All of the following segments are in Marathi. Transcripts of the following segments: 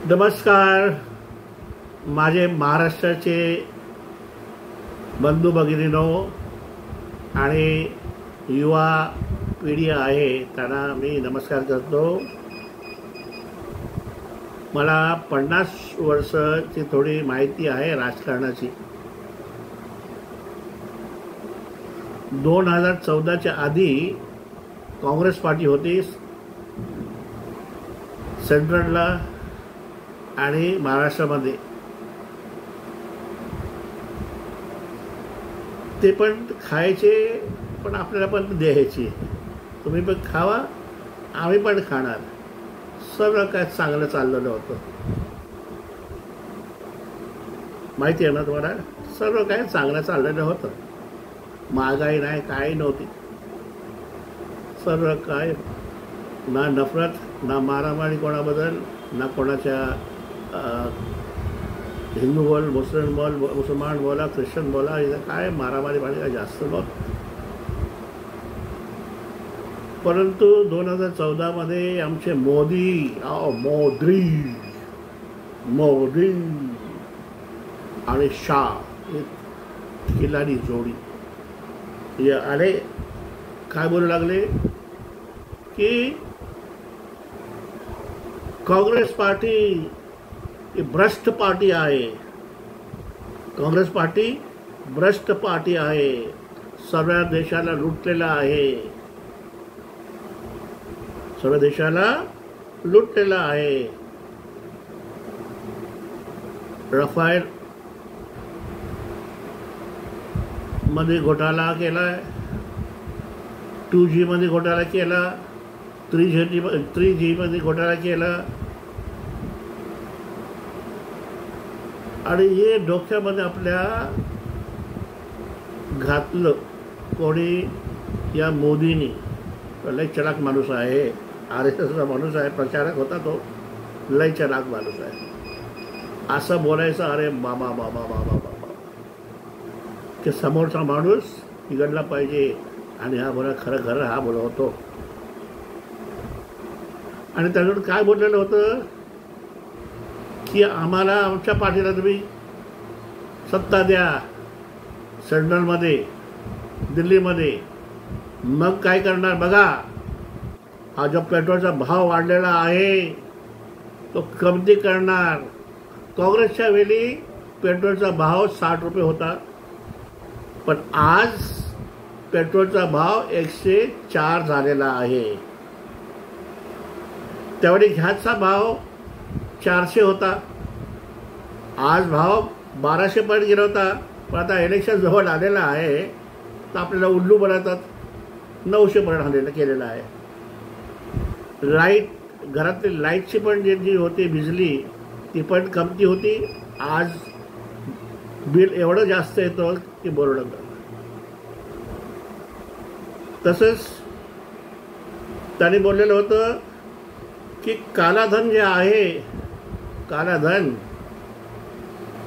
नमस्कार माझे महाराष्ट्राचे बंधू भगिनीनो आणि युवा पिढी आहे त्यांना मी नमस्कार करतो। मला 50 वर्षाची थोडी माहिती आहे राजकारणाची। 2014च्या आधी काँग्रेस पार्टी होती सेंट्रलला आणि महाराष्ट्रामध्ये, ते पण खायचे पण आपल्याला पण द्यायची, तुम्ही पण खावा आम्ही पण खाणार। सर्व काय चांगलं चाललेलं होतं, माहिती आहे ना तुम्हाला। सर्व काय चांगलं चाललेलं होतं, महागाई नाही काही नव्हती, सर्व काय ना नफरत ना मारामारी कोणाबद्दल ना कोणाच्या हिंदू बोल मुसलमान बोला ख्रिश्चन बोला, इथं काय मारामारी काय जास्त नव्हतं। परंतु 2014 मध्ये आमचे मोदी आणि शाह एक खिलाडी जोडी हे आले, काय बोलू लागले की काँग्रेस पार्टी ही भ्रष्ट पार्टी आहे, काँग्रेस पार्टी भ्रष्ट पार्टी आहे, सर्व देशाला लुटलेला आहे, सर्व देशाला लुटलेला आहे। रफाल मध्ये घोटाळा केलाय, 2G मध्ये घोटाळा केला, 3G मध्ये घोटाळा केला, आणि हे डोक्यामध्ये आपल्या घातलं कोणी, या मोदींनी। लय चलाक माणूस आहे, RSSचा माणूस आहे, प्रचारक होता तो, लय चलाक माणूस आहे। असं बोलायचं अरे बाबा बाबा बाबा बाबा की समोरचा माणूस बिघडला पाहिजे, आणि हा बोला खरं खरं हा बोलत होतो। आणि त्याच्यावर काय बोललेलं होतं की आम्हाला आमच्या पार्टीला तुम्ही सत्ता द्या सेंट्रलमध्ये दिल्लीमध्ये, मग काय करणार बघा, हा जो पेट्रोलचा भाव वाढलेला आहे तो कमी करणार। काँग्रेसच्या वेळी पेट्रोलचा भाव 60 रुपये होता, पण आज पेट्रोलचा भाव 104 झालेला आहे। त्यावेळी गॅसचा भाव 400 होता, आज भाव 1200 पर्यंत गेला होता। पण आता इलेक्शन जवळ आलेलं आहे तर आपल्याला उल्लू बनवतात, 900 पर्यंत केलेलं आहे। लाईट, घरातली लाईटची पण जी होती बिजली ती पण कमती होती, आज बिल एवढं जास्त येतं की बोलणं। तसंच त्यांनी बोललेलं होतं की कालाधन जे आहे, कालाधन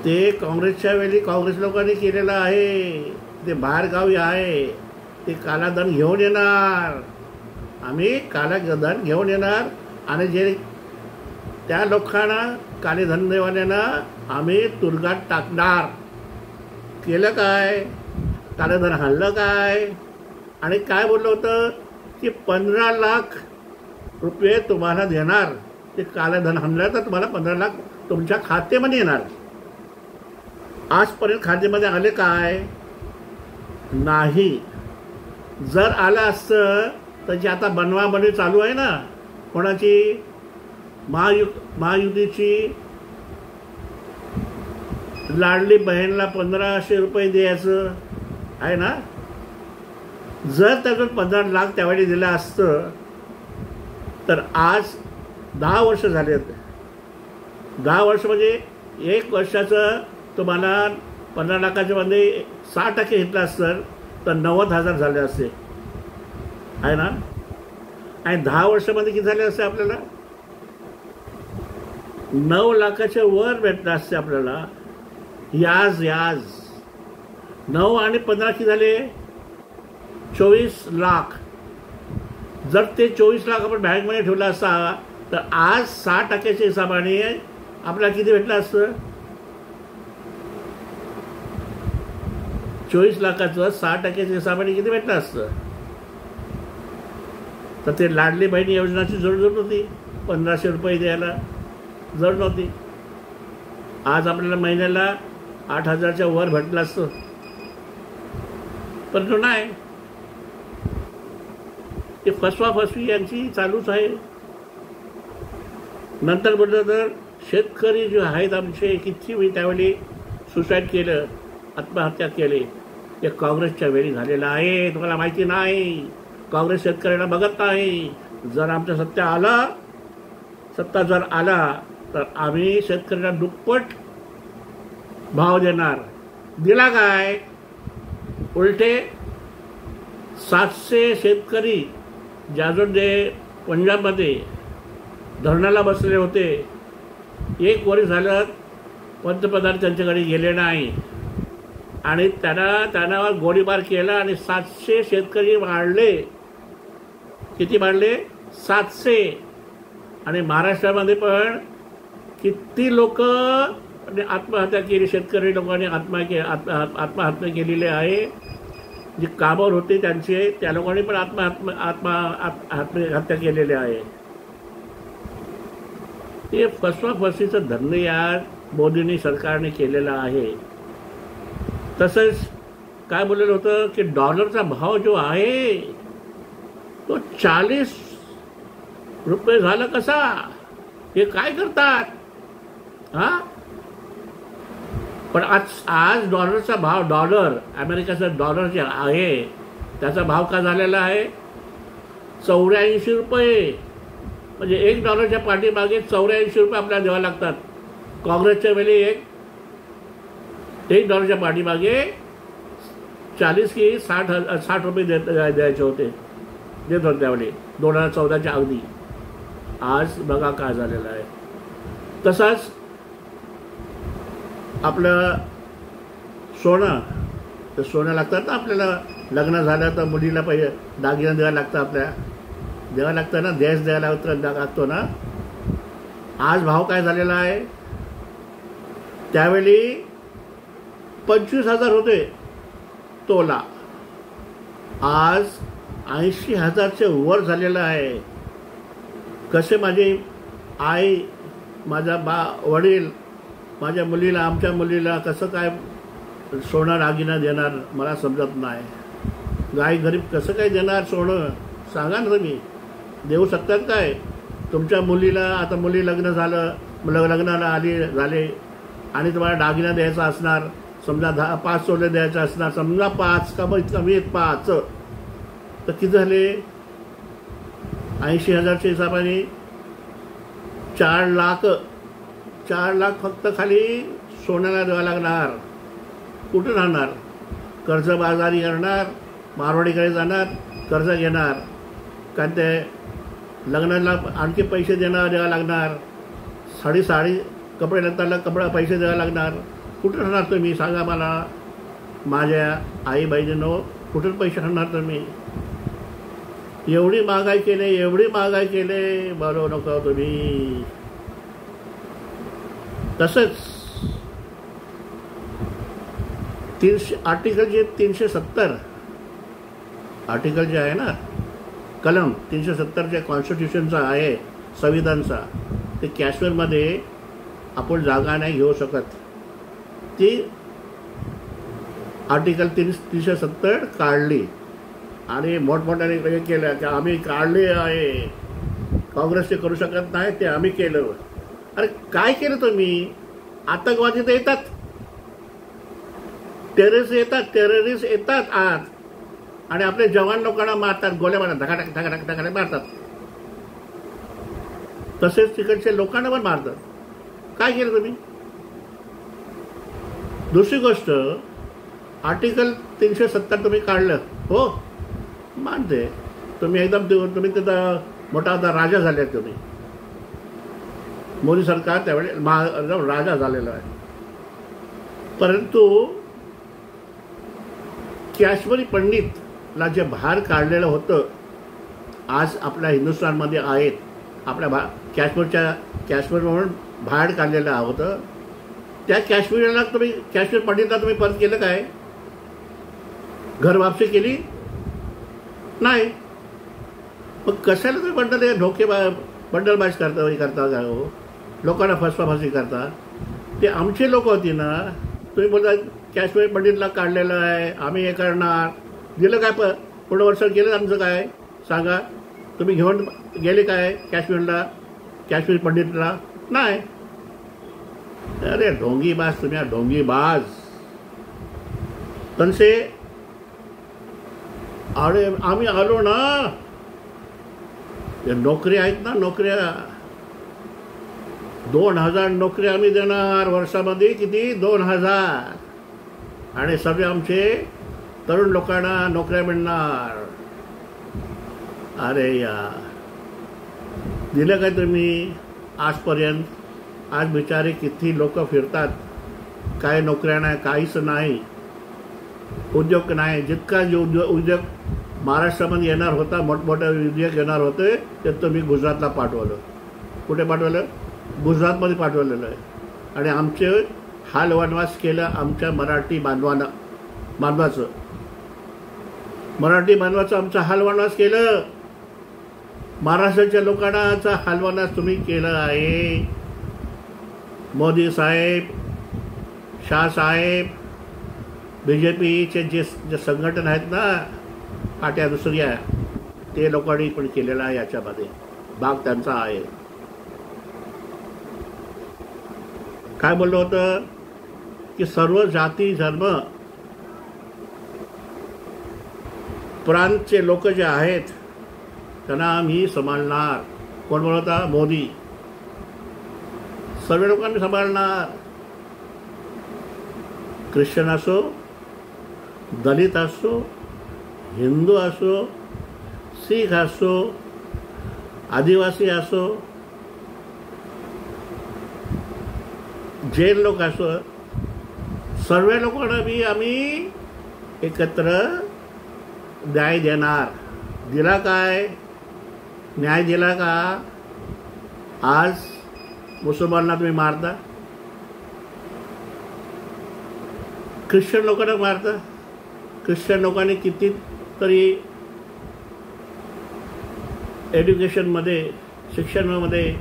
ते काँग्रेसच्या वेळी काँग्रेस लोकांनी केलेलं आहे, ते बाहेरगावी आहे, ते कालाधन घेऊन येणार, आम्ही कालाधन घेऊन येणार, आणि जे त्या लोकांना काले धंदेवाल्यांना आम्ही तुरुंगात टाकणार। केलं काय, कालेधन हाणलं काय, आणि काय बोललं होतं की 15 लाख रुपये तुम्हाला देणार, ते कालेधन हाणलं तर तुम्हाला 15 लाख तुमच्या खात्यामध्ये येणार। आजपर्यंत खात्यामध्ये आले काय नाही। जर आलं असतं तर जे आता बनवाबनवी चालू आहे ना, कोणाची महायुतीची लाडली बहीणला 1500 रुपये द्यायचं आहे ना, जर त्यातून 15 लाख त्यावेळी दिलं असतं तर आज 10 वर्ष झाले होते। 10 वर्ष म्हणजे 1 वर्षाचं तुम्हाला 15 लाखाच्या मध्ये 6% घेतलं असतं तर 90,000 झाले असते, आहे ना। आणि 10 वर्षामध्ये किती झाले असते आपल्याला, 9 लाखाच्या वर भेटलं असते आपल्याला। याज 9 आणि 15 किती झाले, 24 लाख। जर ते 24 लाख आपण बँकमध्ये ठेवला असता तर आज 6% हिसाबाने आपल्याला किती भेटलं असतं? 24 लाखाचं 6% हिसाबाने किती भेटलं असतं? तर ते लाडली बहीण योजनाची जरूरत नव्हती, 1500 रुपये द्यायला जरूरत नव्हती. आज आपल्याला महिन्याला 8,000च्या वर भेटलं असतं, परंतु नाही. ते फसवाफसवी यांची चालूच आहे. नंतर म्हटलं तर शेतकरी जे आहेत आमचे, किती मी त्यावेळी सुसाईड केलं, आत्महत्या केली, ते काँग्रेसच्या वेळी झालेलं आहे. तुम्हाला माहिती नाही, काँग्रेस शेतकऱ्याला बघत नाही. जर आमच्या सत्ता जर आला तर आम्ही शेतकऱ्याला दुप्पट भाव देणार. दिला काय? उलटे 700 शेतकरी ज्याजून जे पंजाबमध्ये धरणाला बसले होते, 1 वर्ष झालं पंतप्रधान त्यांच्याकडे गेले नाही आणि त्यांना गोळीबार केला आणि 700 शेतकरी मारले. किती मारले? 700. आणि महाराष्ट्रामध्ये पण किती लोक आत्महत्या केली, शेतकरी लोकांनी आत्महत्या केलेली आहे. जे कामावर होते त्यांचे, त्या लोकांनी पण आत्महत्या केलेले आहे. ते फसवाफसवीचं धंदे या मोदींनी सरकारने केलेला आहे. तसंच काय बोललेलं होतं की डॉलरचा भाव जो आहे तो 40 रुपये झाला कसा? हे काय करतात? हां, पण आज डॉलरचा भाव, डॉलर अमेरिकेचा डॉलर जे आहे त्याचा भाव का झालेला आहे? 84 रुपये. म्हणजे $1 पाठीमागे 84 रुपये आपल्याला द्यावे लागतात. काँग्रेसच्या वेळी $1 पाठीमागे 40 की 60 रुपये द्यायचे होते, देत होते त्यावेळी 2014च्या अगदी. आज बघा काय झालेलं आहे. तसाच आपलं सोनं, तर सोनं लागतात ना आपल्याला. लग्न झालं तर मुलीला पाहिजे दागिना द्यायला लागतं, आपल्या द्यावं लागतं ना, द्यायला लागतो ना. आज भाव काय झालेला आहे? त्यावेळी 25,000 होते तोला, आज 80,000चे वर झालेलं आहे. कसे माझी आई, माझा वडील माझ्या मुलीला, आमच्या मुलीला कसं काय सोनं दागिना देणार मला समजत नाही. गाय गरीब कसं काय देणार सोनं? सांगा ना तुम्ही. देऊ शकतात काय? तुमच्या मुलीला, आता मुली लग्न झालं, लग्नाला झाले आणि तुम्हाला दागिना द्यायचा असणार, समजा 5 तोले द्यायचं असणार, समजा 5 कमी 5, तर किती झाले? 80,000च्या हिसाबाने 4 लाख फक्त खाली सोन्याला द्यावं लागणार. कुठं राहणार? कर्जबाजारी करणार, मारवाडीकडे जाणार, कर्ज घेणार, कारण ते लग्नाला आणखी पैसे द्यावं लागणार, साडी कपडे लत्ताला पैसे द्यावं लागणार. कुठं राहणार तुम्ही? सांगा मला. माझ्या आई बहिणींनो, कुठून पैसे राहणार तुम्ही? एवढी महागाई केले, बरोबर नको तुम्ही. तसंच आर्टिकल जे 370 आर्टिकल जे आहे ना, कलम 370 जे कॉन्स्टिट्यूशनचा आहे, संविधानचा, ते काश्मीरमध्ये आपण जागा नाही घेऊ शकत. ती आर्टिकल 370 काढली आणि मोठमोठ्याने हे केलं की आम्ही काढले आहे, काँग्रेसचे करू शकत नाही, ते आम्ही केलं. अरे काय केलं तुम्ही? आतंकवादी तर येतात, टेररिस्ट येतात आत आणि आपले जवान लोकांना मारतात, गोळ्या मारतात, धकाधक मारतात. तसेच तिकडच्या लोकांना पण मारतात. काय केलं तुम्ही? दुसरी गोष्ट, आर्टिकल 370 तुम्ही काढलं, हो मानते, तुम्ही एकदम तुम्ही तिथं मोठा राजा झाले. तुम्ही मोदी सरकार त्यावेळी राजा झालेला आहे. परंतु काश्मीरी पंडितला जे बाहेर काढलेलं होतं, आज आपल्या हिंदुस्थानमध्ये आहेत, आपल्या काश्मीर म्हणून बाहेर काढलेलं होतं. त्या काश्मीर पंडितला तुम्ही परत केलं काय? घर वापसी केली नाही. मग कशाला तुम्ही बंडलबाज करता का हो? लोकांना फसवाफसवी करता. ते आमचे लोक होती ना. तुम्ही बोलता काश्मीर पंडितला काढलेलं आहे, आम्ही हे करणार. दिलं काय? पुढं वर्ष गेलं आमचं काय? सांगा. तुम्ही घेऊन गेले काय काश्मीरला? काश्मीर पंडितला नाही. अरे ढोंगीबाज तुम्ही, ढोंगीबाज. तनसे अरे आम्ही आलो ना. नोकऱ्या आहेत ना, नोकऱ्या 2000 नोकऱ्या आम्ही देणार वर्षामध्ये. किती? 2000. आणि सगळे आमचे तरुण लोकांना नोकऱ्या मिळणार. अरे यार, दिलं काय तुम्ही आजपर्यंत? आज बिचारे किती लोक फिरतात, काय नोकऱ्या नाही, काहीच नाही, उद्योग नाही. जितका उद्योग महाराष्ट्रामध्ये येणार होता, मोठमोठे उद्योग येणार होते, ते तुम्ही गुजरातला पाठवलं. कुठे पाठवलं? गुजरातमध्ये पाठवलेलं आहे. आणि आमचे हाल वनवास केलं आमच्या मराठी बांधवाचं आमचा हाल वनवास केलं. महाराष्ट्राच्या लोकांचा हाल वनवास तुम्ही केलं आहे. मोदी साहेब, शाह साहेब, BJPचे जे संघटन आहेत ना, पाट्या दुसऱ्या, ते लोकांनी पण केलेलं आहे. याच्यामध्ये भाग त्यांचा आहे. काय बोललं होतं की सर्व जाती धर्म प्रांतचे लोक जे आहेत त्यांना आम्ही सांभाळणार. कोण बोलता? मोदी. सर्व लोकांनी सांभाळणार. ख्रिश्चन असो, दलित असो, हिंदू असो, शीख असो, आदिवासी असो, जैन लोक असो, सर्व लोकांना बी आम्ही एकत्र न्याय देणार. दिला काय? न्याय दिला का? आज मुसलमानांना तुम्ही मारता, ख्रिश्चन लोकांना मारता. ख्रिश्चन लोकांनी कितीतरी एज्युकेशनमध्ये, शिक्षणामध्ये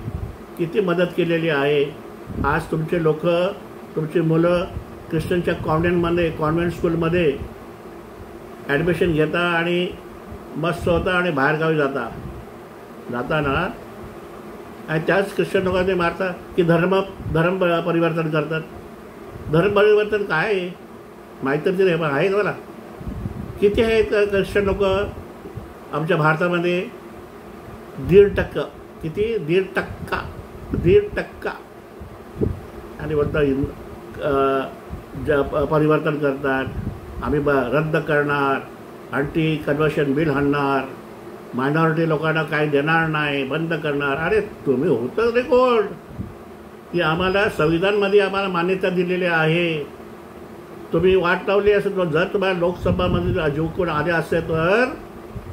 किती मदत केलेली आहे. आज तुमचे लोक, तुमची मुलं ख्रिश्चनच्या कॉन्व्हेंट स्कूलमध्ये ॲडमिशन घेता आणि मस्त होता आणि बाहेरगावी जाता ना. आणि त्याच ख्रिश्चन लोकांनी मारता की धर्म परिवर्तन करतात. धर्म परिवर्तन काय आहे माहीत तरी आहे मला. किती आहेत ख्रिश्चन लोक आमच्या भारतामध्ये? 1.5%. किती? 1.5%. आणि बोलता परिवर्तन करतात. आम्ही रद्द करणार, अँटी कन्व्हर्शन बिल आणणार, मायनॉरिटी लोकांना काय देणार नाही, बंद करणार. अरे तुम्ही होतं रे कोण की आम्हाला संविधानमध्ये आम्हाला मान्यता दिलेली आहे. तुम्ही वाट लावली असेल तर जर तुम्हाला लोकसभामध्ये जिंकून आले असते तर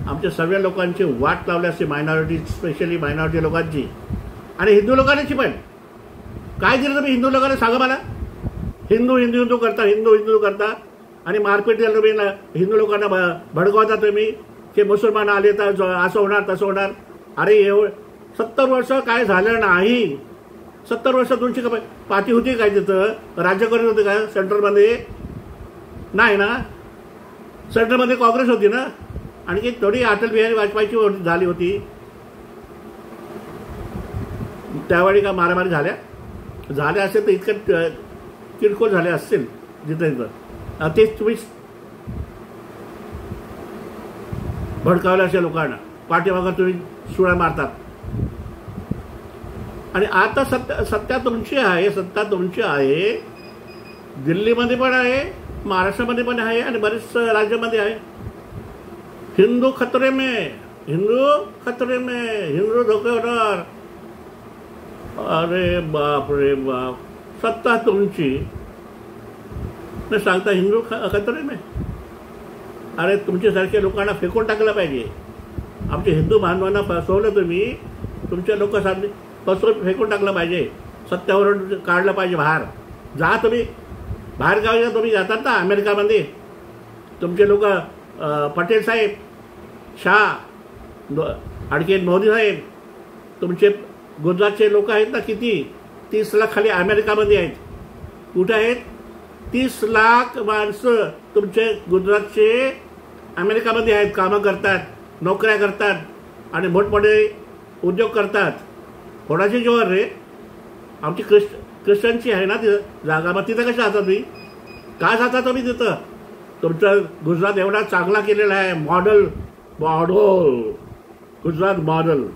आमच्या सर्व लोकांची वाट लावली असते, मायनॉरिटी, स्पेशली मायनॉरिटी लोकांची आणि हिंदू लोकांची पण. काय दिलं तुम्ही हिंदू लोकांना? सांगा मला. हिंदू करता आणि मारपीट केलं तुम्ही हिंदू लोकांना भडकवता तुम्ही की मुसलमान आले तर असं होणार तसं होणार. अरे 70 वर्ष काय झालं नाही. 70 वर्ष तुमची पार्टी होती काय तिथं? राज्य करत होते काय सेंट्रलमध्ये? नाही ना. सेंट्रलमध्ये काँग्रेस होती ना. आणखी थोडी अटल बिहारी वाजपेयीची झाली होती. त्यावेळी का मारामारी झाल्या असेल तर इतकं किरकोळ झाले असतील जिथं तेच तुम्ही भडकावलं अशा लोकांना. पाठीमागं तुम्ही सुळा मारतात. आणि आता सत्ता तुमची आहे. दिल्लीमध्ये पण आहे, महाराष्ट्रामध्ये पण आहे आणि बरेच राज्यामध्ये आहे. हिंदू खतरे में, हिंदू धोके होणार. अरे बाप रे बाप. सत्ता तुमची न सांगता हिंदू खतरे में. अरे तुमच्यासारख्या लोकांना फेकून टाकलं पाहिजे. आमच्या हिंदू बांधवांना फसवलं तुम्ही. तुमच्या लोक पसरून फेकून टाकलं पाहिजे, सत्यावरून काढलं पाहिजे बाहेर. जा तुम्ही बाहेर गावी, तुम्ही जातात ना अमेरिकामध्ये, तुमचे लोक पटेल साहेब, शाह, आणखी मोदी साहेब, तुमचे गुजरातचे लोक आहेत ना, किती 30 लाख खाली अमेरिकामध्ये आहेत. कुठे आहेत? 30 लाख माणसं तुमचे गुजरातचे अमेरिकामध्ये आहेत, कामं करतात, नोकऱ्या करतात आणि मोठमोठे उद्योग करतात. कोणाची जोर रे? आमची ख्रिश्चनची आहे ना ती जागा. मग तिथं कशा जाता तुम्ही? का जाता तुम्ही तिथं? तुमचं गुजरात एवढा चांगला केलेला आहे. मॉडेल गुजरात मॉडेल,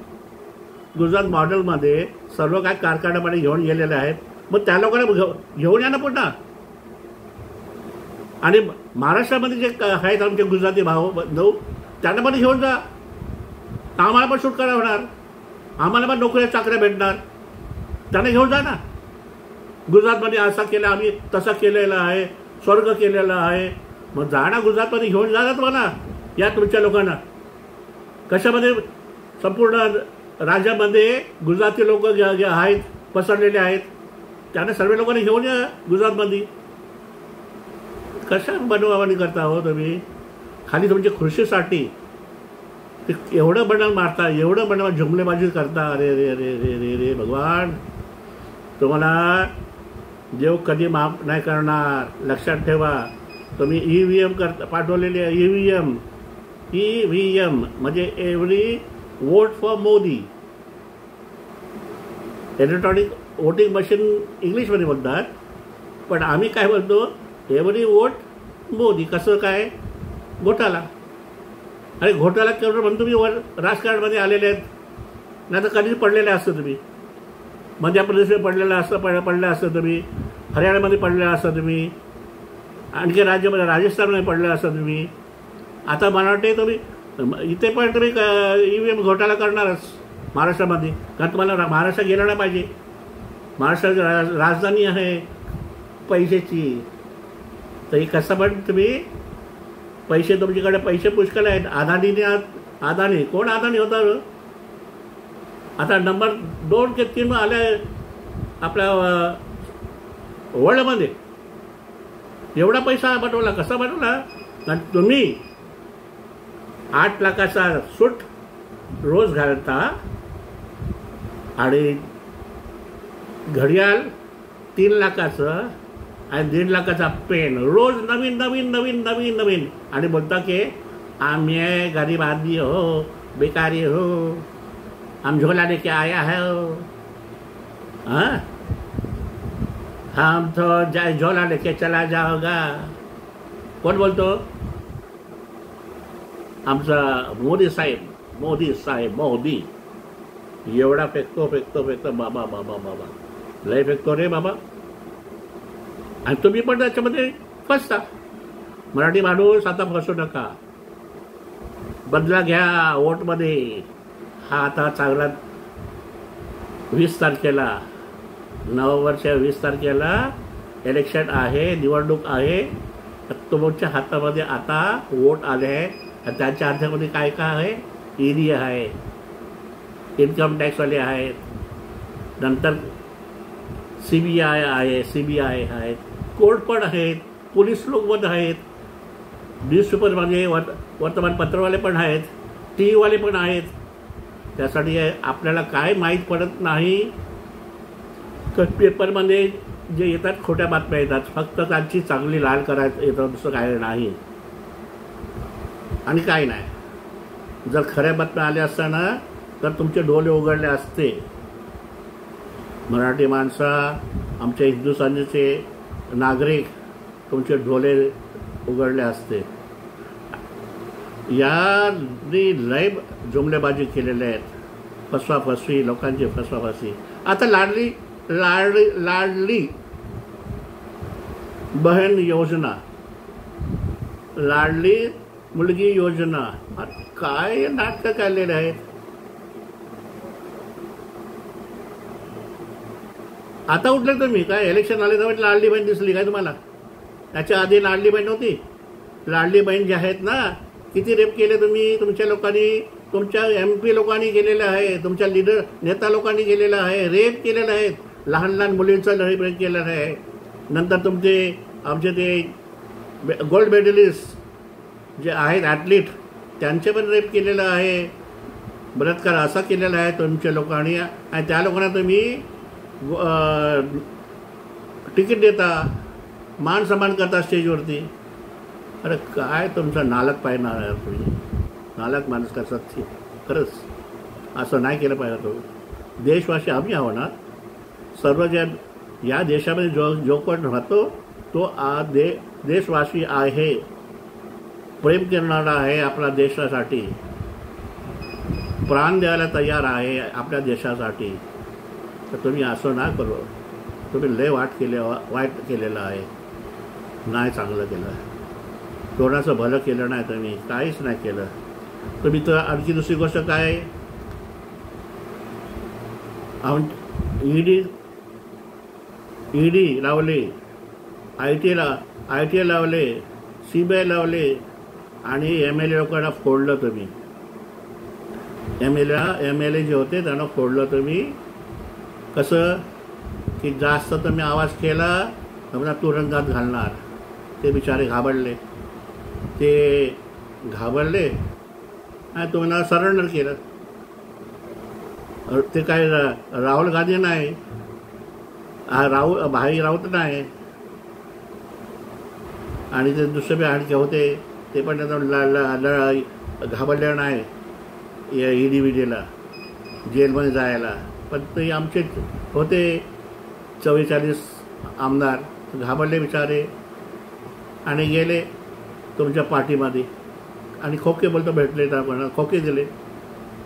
गुजरात मॉडेलमध्ये सर्व काय कारखान्यामध्ये घेऊन गेलेले आहेत. मग त्या लोकांना घेऊन या ना पुन्हा. आणि महाराष्ट्रामध्ये जे आहेत आमचे गुजराती भाऊ त्यांना पण घेऊन जा. आम्हाला पण सुटका होणार, आम्हाला पण नोकऱ्या चाकऱ्या भेटणार. त्यांना घेऊन जा ना. गुजरातमध्ये असं केलं आम्ही, तसं केलेलं आहे, स्वर्ग केलेला आहे. मग जा ना गुजरातमध्ये, घेऊन जा ना तुम्हाला या तुमच्या लोकांना. कशामध्ये? संपूर्ण राज्यामध्ये गुजराती लोक आहेत, पसरलेले आहेत. त्यांना सर्व लोकांनी घेऊन या गुजरातमध्ये. कशा बनवानी करता हो तुम्ही? खाली तुमच्या खुर्शीसाठी एवढं बंडल मारता, एवढं बंडल जुमलेबाजी करता. अरे रे रे रे रे रे भगवान, तुम्हाला देव कधी माफ नाही करणार. लक्षात ठेवा. तुम्ही EVM पाठवलेले आहे. EVM म्हणजे every vote for Modi. Electronic voting machine इंग्लिशमध्ये बोलतात, पण आम्ही काय बोलतो? Every vote Modi. कसं काय? घोटाळा. अरे घोटाळा केवढं म्हणून तुम्ही राजकारणामध्ये आलेले आहेत, नाही तर कधीच पडलेले असतं तुम्ही. मध्य प्रदेशमध्ये पडलं असतं तुम्ही, हरियाणामध्ये पडलेलं असतं तुम्ही, आणखी राज्यामध्ये राजस्थानमध्ये पडलेलं असतं तुम्ही. आता मला वाटते तुम्ही इथे पण तुम्ही EVM घोटाळा करणारच महाराष्ट्रामध्ये. कारण तुम्हाला महाराष्ट्र गेलं नाही पाहिजे. महाराष्ट्राची राजधानी आहे पैशाची. तर हे कसं पण तुम्ही पैसे, तुमच्याकडे पैसे पुष्कळ आहेत. अदानी कोण अदानी होता? आता नंबर 2 की 3 आले आपल्या वर्ल्डमध्ये. एवढा पैसा बनवला, कसा बनवला? आणि तुम्ही 8 लाखाचा सूट रोज घालता आणि घडियाळ 3 लाखाचं आणि 1.5 लाखाचा पेन रोज नवीन नवीन नवीन नवीन नवीन. आणि बोलता की आम्ही गरीब आदमी हो, बेकारी हो, हम झोला लेके आया है हो. हाँ, हम तो झोला लेके चला जाओगा. कोण बोलतो? आमचा मोदी साहेब. एवढा फेकतो बाबा बाबा बाबा, लय फेकतो रे बाबा. आणि तुम्ही पण त्याच्यामध्ये फसता. मराठी माणूस आता फसू नका. बदला घ्या वोटमध्ये. हा आता चांगला 20 तारखेला, नववर्षाच्या 20 तारखेला इलेक्शन आहे, निवडणूक आहे. तुमच्या हातामध्ये आता वोट आले आहे. आणि त्यांच्या हातामध्ये काय काय आहे? ED आहे, इन्कम टॅक्सवाले आहेत, नंतर CBI आहेत, कोर्ट पण आहेत, पोलीस लोक पण आहेत, न्यूजपेपरमध्ये वर्तमानपत्रवाले पण आहेत, TV वाले पण आहेत. त्यासाठी आपल्याला काय माहीत पडत नाही. तर पेपरमध्ये जे येतात खोट्या बातम्या येतात, फक्त त्यांची चांगली लाल करायचं येतं, दुसरं काय नाही. आणि काय नाही. जर खऱ्या बातम्या आल्या असताना तर तुमचे डोळे उघडले असते. मराठी माणसा, आमच्या हिंदुस्थानचे नागरिक, तुमचे डोळे उघडले असते. यांनी लय जुमलेबाजी केलेले आहेत. फसवाफसवी, लोकांची फसवाफसवी. आता लाडली बहीण योजना, लाडली मुलगी योजना, काय नाटकं काढलेले आहेत. आता उठले तुम्ही काय? इलेक्शन आले तर लाडली बहीण दिसली काय तुम्हाला? त्याच्या आधी लाडली बहीण होती. लाडली बहीण जे आहेत ना, किती रेप केले तुम्ही तुमच्या लोकांनी. तुमच्या MP लोकांनी केलेलं आहे, तुमच्या नेता लोकांनी केलेलं आहे, रेप केलेलं आहे, लहान लहान मुलींचा रेप केलेलं आहे. नंतर आमचे ते गोल्ड मेडलिस्ट जे आहेत ॲथलीट त्यांचे पण रेप केलेलं आहे, बलात्कार असा केलेला आहे तुमच्या लोकांनी. आणि त्या लोकांना तुम्ही तिकीट देता, मान सन्मान करता स्टेजवरती. अरे काय तुमचा नालक पाहिणार आहे तुम्ही, नालक माणूस करतात खरंच. असं नाही केलं पाहिजे. तो देशवासी आम्ही आहो ना, सर्वजण या देशामध्ये जो कोण राहतो तो देशवासी आहे, प्रेम करणारा आहे आपल्या देशासाठी, प्राण द्यायला तयार आहे आपल्या देशासाठी. तर तुम्ही असं ना करू. तुम्ही लय वाईट केलेलं आहे, नाही चांगलं केलं, कोणाचं भलं केलं नाही, तुम्ही काहीच नाही केलं. तुम्ही तर आणखी दुसरी गोष्ट काय, ईडी लावले, IT लावले, CBI लावले आणि MLA लोकांना फोडलं तुम्ही. MLA जे होते त्यांना फोडलं तुम्ही. कसं की जास्त तुम्ही आवाज केला तुम्हाला तुरुंगात घालणार. ते बिचारे घाबरले आणि तुम्हाला सरेंडर केलं. ते काय राहुल गांधी नाही, भाई राऊत नाही, आणि ते दुसरे आणखी होते ते पण घाबरले नाही ED जेलमध्ये जायला. पण ते आमचे होते 44 आमदार, घाबरले बिचारे आणि गेले तुमच्या पार्टीमध्ये. आणि खोके बोलतो भेटले तर आपण खोके दिले,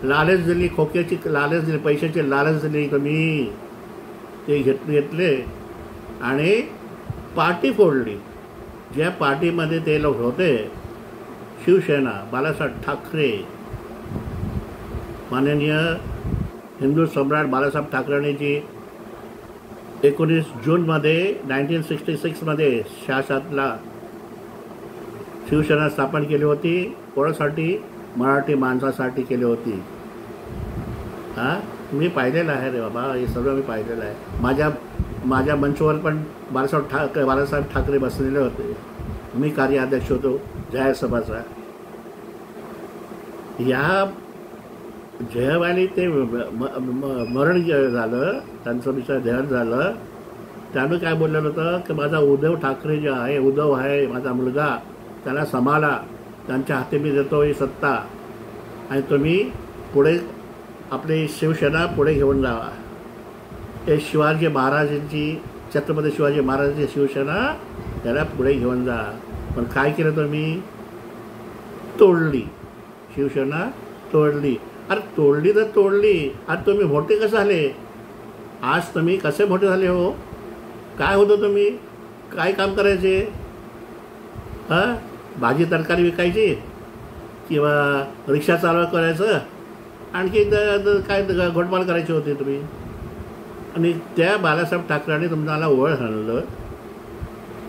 लालच दिली, खोक्याची लालच दिली, पैशाची लालच दिली तुम्ही. ते घेतले आणि पार्टी फोडली. ज्या पार्टीमध्ये ते लोक होते, शिवसेना, बाळासाहेब ठाकरे, माननीय हिंदू सम्राट बाळासाहेब ठाकरेंनी जी 19 जूनमध्ये 1966 शासनाला शिवसेना स्थापन केली होती. कोणासाठी? मराठी माणसासाठी केली होती. मी पाहिलेलं आहे रे बाबा, हे सगळं मी पाहिलेलं आहे. माझ्या मंचावर पण बाळासाहेब ठाकरे बसलेले होते. मी कार्याध्यक्ष होतो जाहीर सभाचा. या जयवाली ते मरण झालं, त्यांचं विचार ध्यान झालं. त्यानं काय बोललेलं होतं की माझा उद्धव ठाकरे जे आहे, उद्धव आहे माझा मुलगा, त्याला सांभाळा, त्यांच्या हाती मी देतो ही सत्ता, आणि तुम्ही पुढे आपली शिवसेना पुढे घेऊन जावा. हे शिवाजी महाराजांची, छत्रपती शिवाजी महाराजांची शिवसेना, त्याला पुढे घेऊन जा. पण काय केलं तुम्ही? तोडली शिवसेना, तोडली. अरे तोडली तर तोडली. आज तुम्ही मोठे कसे झाले? आज तुम्ही कसे मोठे झाले हो? काय होतं तुम्ही? काय काम करायचे? भाजी तरकारी विकायची किंवा रिक्षा चालवा करायचं, आणखी काय घोटमाल करायची होती तुम्ही. आणि त्या बाळासाहेब ठाकरेंनी तुम्हाला ओळ आणलं,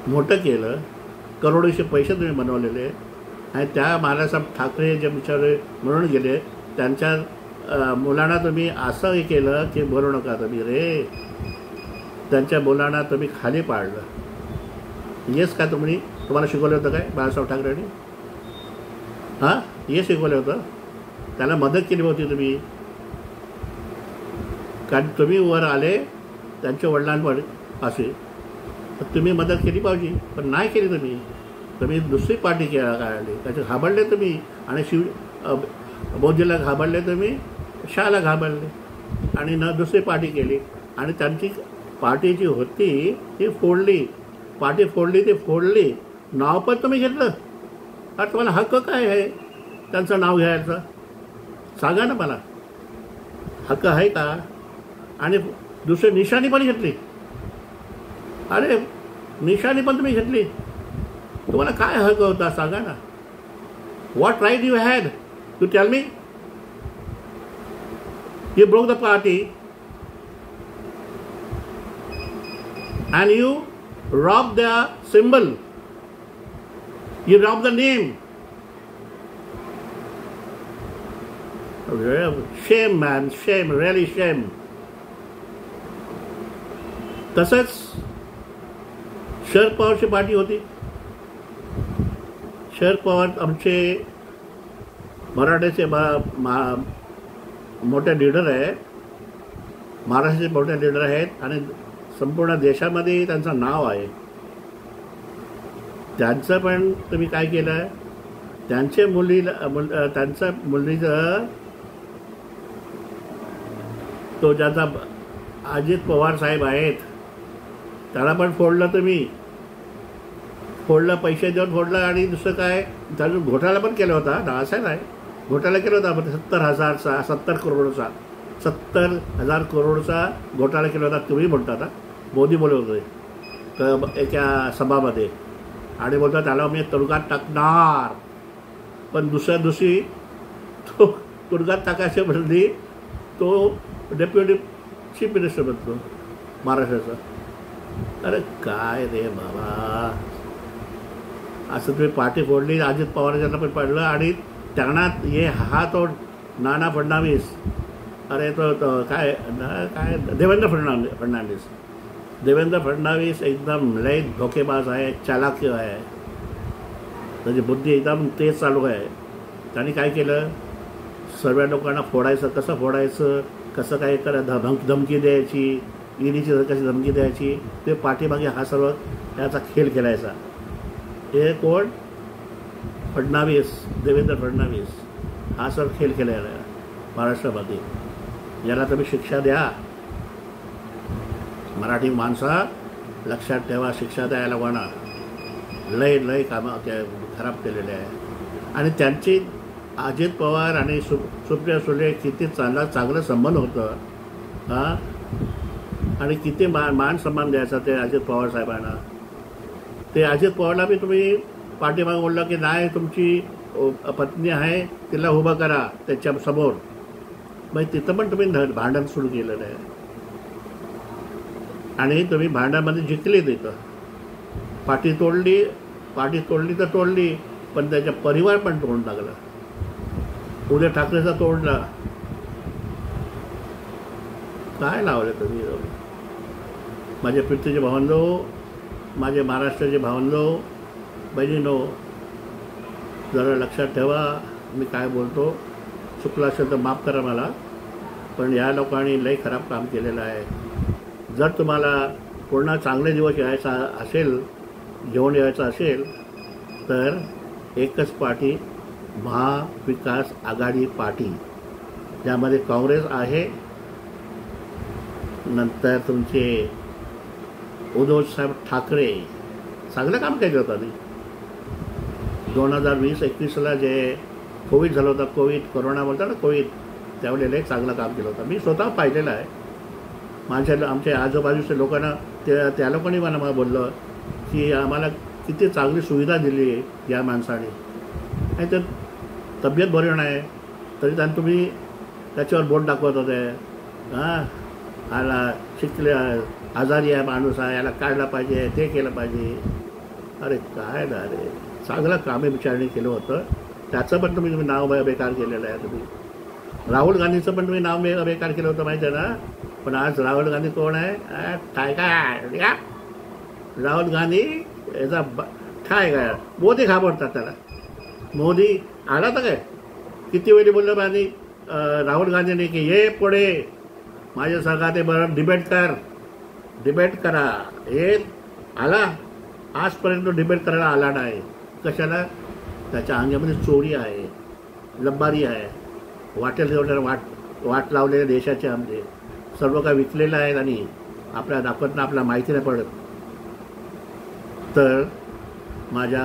मोठं केलं, करोडोचे पैसे तुम्ही बनवलेले. आणि त्या बाळासाहेब ठाकरे जे बिचारे म्हणून गेले, त्यांच्या मुलांना तुम्ही असं हे केलं की बोलू नका तुम्ही रे. त्यांच्या मुलांना तुम्ही खाली पाडलं. हेच काय तुम्हाला शिकवलं होतं काय बाळासाहेब ठाकरेंनी? हे शिकवलं होतं? त्याला मदत केली होती तुम्ही, कारण तुम्ही वर आले त्यांच्या वडिलांवर असे, तुम्ही मदत केली पाहिजे, पण नाही केली तुम्ही दुसरी पार्टी काढली. त्याचे घाबरले तुम्ही, आणि मोदीला घाबरले तुम्ही, शहाला घाबरले, आणि दुसरी पार्टी केली. आणि त्यांची पार्टी जी होती ती फोडली. पार्टी फोडली, ती फोडली. नाव पण तुम्ही घेतलं. अरे तुम्हाला हक्क काय आहे त्यांचं नाव घ्यायचं? सांगा ना मला, हक्क आहे का? आणि दुसरी निशाणी पण घेतली. अरे निशाणी पण तुम्ही घेतली. तुम्हाला काय हक्क होता सांगा ना? What right you had to tell me? You broke the party and you rob the symbol, you rob the name. शेम मॅन, शेम, रिअली शेम. तसंच शरद पवारची पार्टी होती. शरद पवार आमचे मराठ्याचे मोठे लीडर आहे, महाराष्ट्राचे मोठे लीडर आहेत आणि संपूर्ण देशामध्ये त्यांचं नाव आहे. त्यांचं पण तुम्ही काय केलं, त्यांच्या त्यांच्या मुलीचं तो ज्याचा अजित पवार साहेब आहेत त्याला पण फोडलं तुम्ही, फोडलं, पैसे देऊन फोडलं. आणि दुसरं काय, त्यानं घोटाळा पण केला होता ना, असं नाही, घोटाळा केला होता 70 करोडचा घोटाळा केला होता. तुम्ही बोलता आता, मोदी बोलत होते एका सभामध्ये आणि बोलता त्याला मी तुरुंगात टाकणार. पण दुसरी तो तुरुंगात टाकायच्या बदली तो डेप्युटी चीफ मिनिस्टर बनतो महाराष्ट्राचा. अरे काय रे बाबा, असं तुम्ही पार्टी फोडली. अजित पवारांना पण पडलं आणि त्यांना हा तो नाना फडणवीस, अरे तो काय देवेंद्र फडणवीस एकदम लय धोकेबाज आहे, चालाक आहे, त्याची बुद्धी एकदम तेज चालू आहे. त्यांनी काय केलं, सर्व लोकांना फोडायचं, कसं फोडायचं, कसं काय धमकी द्यायची, ईडीची कशी धमकी द्यायची, ते पाठीमागे हा सर्व याचा खेळ खेळायचा. हे कोण, फडणवीस, देवेंद्र फडणवीस हा सर्व खेळ खेळायला महाराष्ट्रामध्ये. याला तुम्ही शिक्षा द्या. मराठी माणसा लक्षात ठेवा, शिक्षा द्यायला लोकांना. लय कामं खराब केलेले आहे. आणि त्यांची अजित पवार आणि सुप्रिया सुळे किती चांगलं संबंध होतं हां, आणि किती मान सन्मान द्यायचा ते अजित पवार साहेबांना. ते अजित पवारला बी तुम्ही पाठीमागं बोललं की नाही, तुमची पत्नी आहे तिला उभं करा त्याच्या समोर. मग तिथं पण तुम्ही भांडण सुरू केलेलं आहे आणि तुम्ही भांडणामध्ये जिंकले. तिथं पाठी तोडली तर तोडली, पण त्याचा परिवार पण तोडून टाकला. उद्धव ठाकरेचा तोडला. काय लावले तुम्ही? माझे पृथ्वीचे भावंडो, माझे महाराष्ट्राचे भावंडो, बहिणीनो, जरा लक्षात ठेवा मी काय बोलतो. चुकलं असेल तर माफ करा मला, पण या लोकांनी लई खराब काम केलेलं आहे. जर तुम्हाला पूर्ण चांगले दिवस यायचा असेल, घेऊन यायचं असेल तर एकच पार्टी, महाविकास आघाडी पार्टी, ज्यामध्ये काँग्रेस आहे, नंतर तुमचे उद्धवसाहेब ठाकरे चांगलं काम केलं होतं. 2020-21ला जे कोविड झालं होतं, कोरोना बोलता ना, त्यावेळेला एक चांगलं काम केलं होतं. मी स्वतः पाहिलेलं आहे. आमच्या आजूबाजूच्या लोकांना त्या लोकांनी मला बोललं की आम्हाला किती चांगली सुविधा दिली या माणसाने. आणि तर तब्येत बरी नाही तरी त्यांनी तुम्ही त्याच्यावर बोट दाखवत होते, हां आला शिकले, आजारी आहे माणूस आहे, याला काढला पाहिजे, ते केलं पाहिजे. अरे काय ना रे, चांगलं कामे विचारणी केलं होतं. त्याचं पण तुम्ही नाव बेकार केलेलं आहे. तुम्ही राहुल गांधीचं पण तुम्ही नाव बेकार केलं होतं माहिती आहे ना. पण आज राहुल गांधी कोण आहे? काय राहुल गांधी याचा काय मोदी घाबरतात त्याला. मोदी आला तर काय किती वेळी बोललं माझी राहुल गांधीने की ये पुढे माझ्या सगळा ते बरं डिबेट करा. हे आला आजपर्यंत डिबेट करायला आला नाही. कशाला? त्याच्या अंगामध्ये चोरी आहे, लब्बारी आहे, वाट लावलेल्या देशाचे आमचे सर्व काय विकलेलं आहे आणि आपल्या दाखवत आपल्याला माहिती नाही पडत. तर माझ्या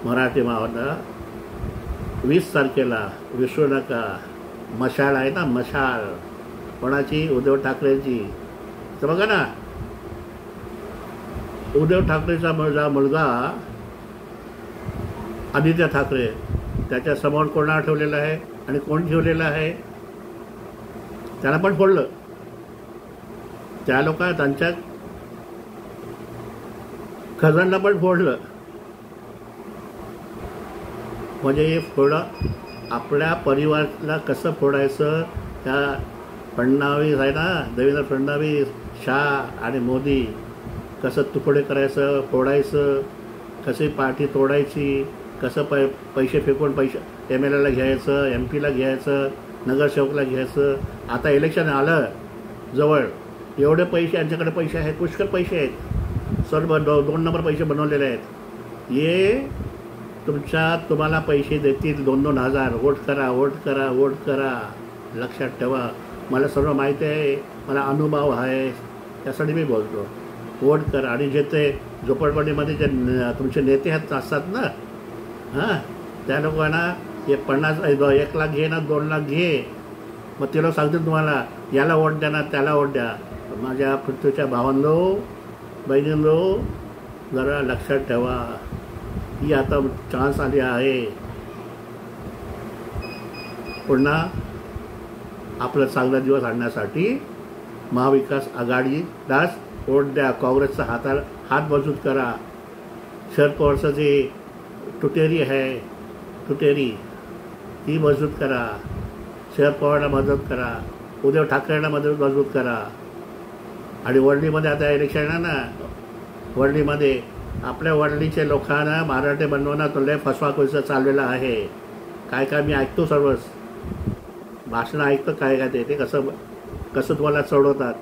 मराठी भावांना 20 तारखेला विसरू नका. मशाल आहे ना, मशाल कोणाची? उद्धव ठाकरेंची. तर बघा ना, उद्धव ठाकरेचा मुलगा आदित्य ठाकरे, त्याच्या समोर कोणाला ठेवलेलं आहे आणि कोण ठेवलेलं आहे? त्याला पण फोडलं. त्या लोकांना त्यांच्या खजानला पण फोडलं. म्हणजे हे आपल्या परिवाराला कसं फोडायचं, त्या फडणवीस आहे ना, देवेंद्र फडणवीस, शाह आणि मोदी कसं तुकडे करायचं, फोडायचं, कशी पार्टी तोडायची, कसं पैसे फेकून MLAला घ्यायचं, MP ला घ्यायचं, नगरसेवकला घ्यायचं. आता इलेक्शन आलं जवळ, एवढे पैसे यांच्याकडे पैसे आहेत, पुष्कळ पैसे आहेत, सर्व 2 नंबर पैसे बनवलेले आहेत. ये तुम्हाला पैसे देतील 2-2 हजार. वोट करा, वोट करा, वोट करा. लक्षात ठेवा, मला सर्व माहिती आहे, मला अनुभव आहे, त्यासाठी मी बोलतो. वोट करा. आणि जे ते झोपडपट्टीमध्ये जे तुमचे नेते असतात ना, हां, त्या लोकांना हे 1 लाख घे ना, 2 लाख घे. मग ते लोक सांगतील तुम्हाला याला वोट द्या ना, त्याला वोट द्या. माझ्या पृथ्वीच्या भावांनो, बहिणींनो, जरा लक्षात ठेवा, ही आता चान्स आली आहे. पुन्हा आपलं चांगला दिवस आणण्यासाठी महाविकास आघाडीलाच वोट द्या. काँग्रेसचा हात मजबूत करा. शरद पवारचं जे तुटेरी आहे, तुटेरी ती मजबूत करा. शरद पवारला मदत करा. उद्धव ठाकरेंना मजबूत करा. आणि वडलीमध्ये आता इलेक्शन आहे ना, वडलीमध्ये आपल्या वडलीच्या लोकांना मराठे बनवणं लय फसवाफसवी चाललेलं आहे. काय काय मी ऐकतो, सर्वच भाषणं ऐकतो, काय काय ते कसं तुम्हाला चढवतात.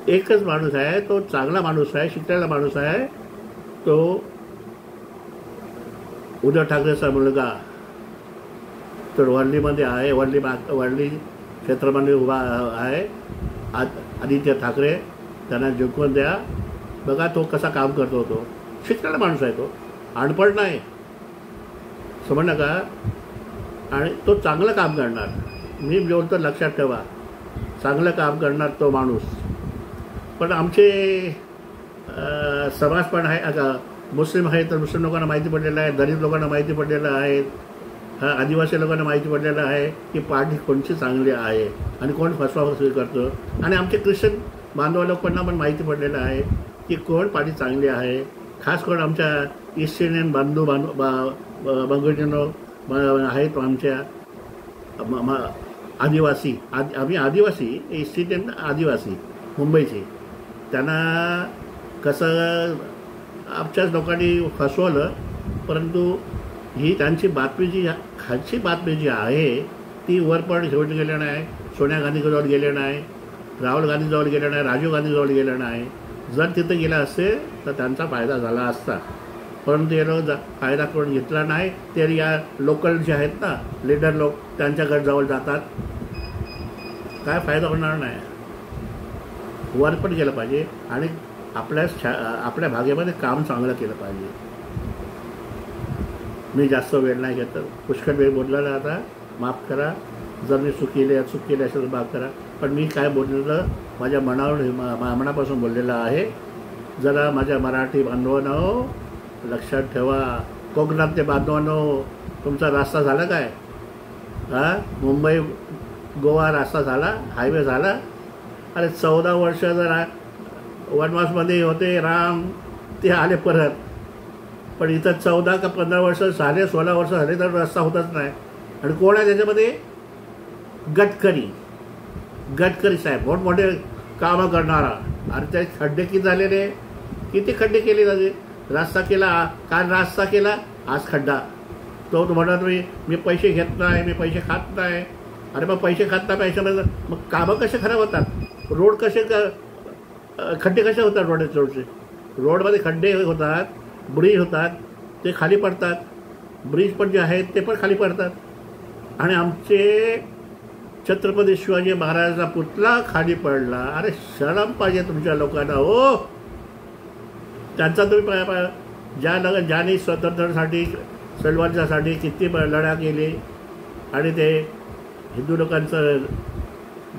एकच माणूस आहे, तो चांगला माणूस आहे, शिकलेला माणूस आहे, तो उद्धव ठाकरेचा मुलगा. तर वडलीमध्ये आहे, वडली क्षेत्रामध्ये उभा आहे आदित्य ठाकरे. त्यांना जिंकून द्या. बघा तो कसा काम करतो. तो शिकलेला माणूस आहे, तो अनपढ नाही, समजलं का. आणि तो चांगलं काम करणार. मी बोलतो, लक्षात ठेवा, चांगलं काम करणार तो माणूस. पण आमचे समाज पण आहे, आता मुस्लिम आहे, तर मुस्लिम लोकांना माहिती पडलेलं आहे, गरीब लोकांना माहिती पडलेलं आहे, आदिवासी लोकांना माहिती पडलेलं आहे की पार्टी कोणची चांगली आहे आणि कोण फसवाफसवी करतो. आणि आमचे ख्रिश्चन बांधव लोकांना पण माहिती पडलेलं आहे की कोण पार्टी चांगली आहे. खास करून आमच्या ईस्ट इंडियन बंगुजीनो आहेत, आमच्या आदिवासी, आम्ही आदिवासी, ईस्ट इंडियन आदिवासी मुंबईची. त्यांना कसं आमच्याच लोकांनी फसवलं. परंतु ही त्यांची बातमी, जी खालची बातमी जी आहे ती वर पण शेवटी गेली नाही. सोनिया गांधीजवळ गेले नाही, राहुल गांधीजवळ गेले नाही, राजीव गांधीजवळ गेले नाही. जर तिथं गेला असेल तर त्यांचा फायदा झाला असता. परंतु हे लोक फायदा करून घेतला नाही. ते या लोकल जे आहेत ना, लीडर लोक, त्यांच्याकडे जवळ जातात. काय फायदा होणार नाही. वर पण गेलं पाहिजे आणि आपल्या भागेमध्ये काम चांगलं केलं पाहिजे. मी जास्त वेळ नाही घेत, पुष्कळ वेळ बोललेला. आता माफ करा, जर मी चूक केली असेल माफ करा. पण मी काय बोललेलं माझ्या मनापासून बोललेलं आहे. जरा माझ्या मराठी बांधवांनो लक्षात ठेवा. कोकणातले बांधवांनो, तुमचा रस्ता झाला काय? मुंबई गोवा रस्ता झाला, हायवे झाला? अरे 14 वर्ष जर वनवासमध्ये होते राम, ते आले परत. पण इथं 14 का 15 वर्ष झाले, 16 वर्ष झाले तर रस्ता होतच नाही. आणि कोण आहे त्याच्यामध्ये? गडकरी साहेब, मोठमोठे कामं करणारा. आणि ते खड्डे किती झालेले, किती खड्डे केले जाते. रस्ता केला, काल रस्ता केला, आज खड्डा. तो म्हणत मी पैसे घेत नाही, मी पैसे खात नाही. अरे मग पैसे खात नाही, पैशामध्ये मग कामं कसे खराब होतात? रोड कसे खड्डे कसे होतात? रोडचे रोडमध्ये खड्डे होतात, ब्रिज होतात, ते खाली पडतात. ब्रिज पण जे आहेत ते पण खाली पडतात. आणि आमचे छत्रपती शिवाजी महाराजांचा पुतळा खाली पडला. अरे शरम पाहिजे तुमच्या लोकांना हो. त्यांचा तुम्ही ज्याने स्वातंत्र्यासाठी, सलवारच्यासाठी किती लढा केले. आणि ते हिंदू लोकांचं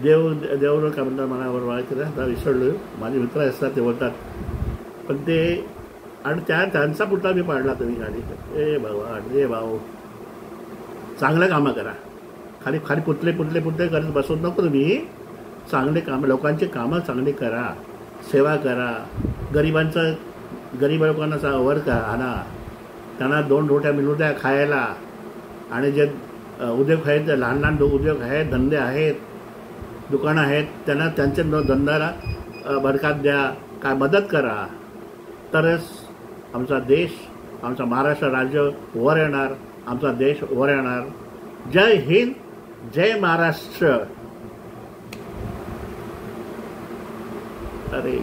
देव काय म्हणतात, मनावर माहिती आता विसरलो, माझे मित्र असतात ते बोलतात. पण ते आणि त्यांचा पुतळा मी पाडला तुम्ही खाली. ए भगवान, ए भाऊ, चांगलं कामं करा. खाली पुतले करत बसवत नको तुम्ही. चांगले कामं, लोकांची कामं चांगली करा, सेवा करा. गरीब लोकांना वर आणा, त्यांना 2 रोट्या मिळू द्या खायला. आणि जे उद्योग आहेत, लहान लहान उद्योग आहेत, धंदे आहेत, दुकानं आहेत, त्यांना त्यांच्या धंद्याला बरकत द्या, काय मदत करा, तरच आमचा देश, आमचा महाराष्ट्र राज्य वर येणार, आमचा देश वर येणार. जय हिंद, जय महाराष्ट्र. अरे